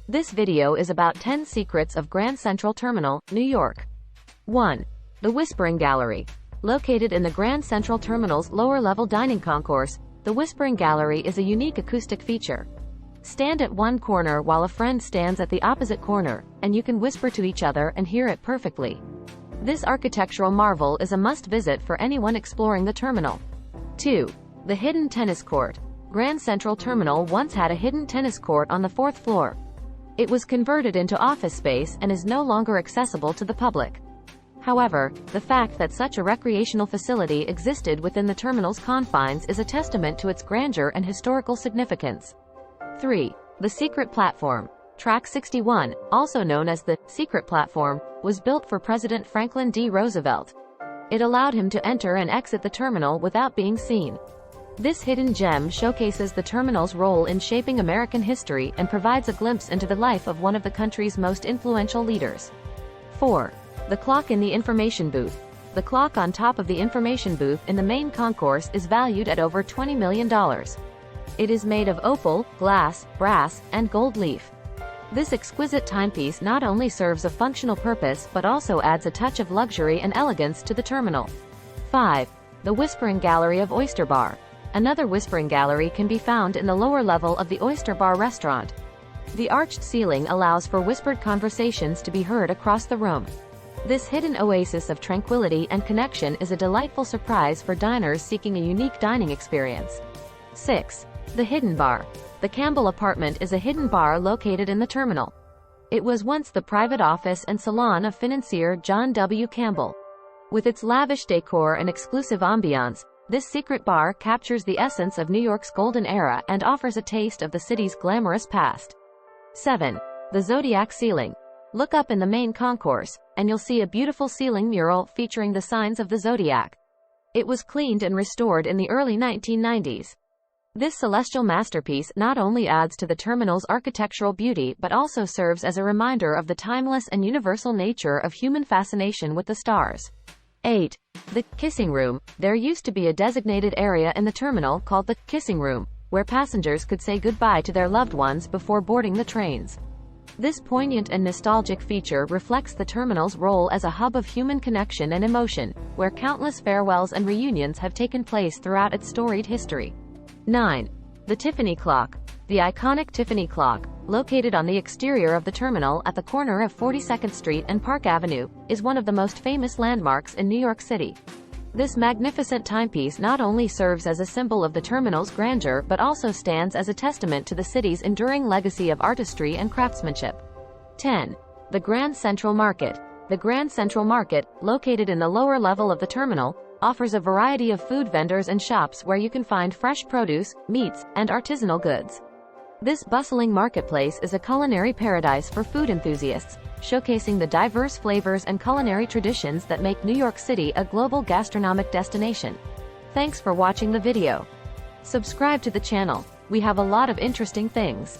This video is about 10 secrets of Grand Central Terminal, New York. 1. The Whispering Gallery. Located in the Grand Central Terminal's lower-level dining concourse, the Whispering Gallery is a unique acoustic feature. Stand at one corner while a friend stands at the opposite corner, and you can whisper to each other and hear it perfectly. This architectural marvel is a must-visit for anyone exploring the terminal. 2. The Hidden Tennis Court. Grand Central Terminal once had a hidden tennis court on the 4th floor. It was converted into office space and is no longer accessible to the public. However, the fact that such a recreational facility existed within the terminal's confines is a testament to its grandeur and historical significance. 3. The Secret Platform. Track 61, also known as the Secret Platform, was built for President Franklin D. Roosevelt. It allowed him to enter and exit the terminal without being seen. This hidden gem showcases the terminal's role in shaping American history and provides a glimpse into the life of one of the country's most influential leaders. 4. The Clock in the Information Booth. The clock on top of the information booth in the main concourse is valued at over $20 million. It is made of opal, glass, brass, and gold leaf. This exquisite timepiece not only serves a functional purpose but also adds a touch of luxury and elegance to the terminal. 5. The Whispering Gallery of Oyster Bar. Another whispering gallery can be found in the lower level of the Oyster Bar restaurant. The arched ceiling allows for whispered conversations to be heard across the room. This hidden oasis of tranquility and connection is a delightful surprise for diners seeking a unique dining experience. 6. The Hidden Bar. The Campbell Apartment is a hidden bar located in the terminal. It was once the private office and salon of financier John W. Campbell. With its lavish decor and exclusive ambiance, this secret bar captures the essence of New York's golden era and offers a taste of the city's glamorous past. 7. The Zodiac Ceiling. Look up in the main concourse, and you'll see a beautiful ceiling mural featuring the signs of the zodiac. It was cleaned and restored in the early 1990s. This celestial masterpiece not only adds to the terminal's architectural beauty but also serves as a reminder of the timeless and universal nature of human fascination with the stars. 8. The Kissing Room. There used to be a designated area in the terminal called the Kissing Room, where passengers could say goodbye to their loved ones before boarding the trains. This poignant and nostalgic feature reflects the terminal's role as a hub of human connection and emotion, where countless farewells and reunions have taken place throughout its storied history. 9. The Tiffany Clock. The iconic Tiffany Clock, located on the exterior of the terminal at the corner of 42nd Street and Park Avenue, is one of the most famous landmarks in New York City. This magnificent timepiece not only serves as a symbol of the terminal's grandeur but also stands as a testament to the city's enduring legacy of artistry and craftsmanship. 10. The Grand Central Market. The Grand Central Market, located in the lower level of the terminal, offers a variety of food vendors and shops where you can find fresh produce, meats, and artisanal goods. This bustling marketplace is a culinary paradise for food enthusiasts, showcasing the diverse flavors and culinary traditions that make New York City a global gastronomic destination. Thanks for watching the video. Subscribe to the channel. We have a lot of interesting things.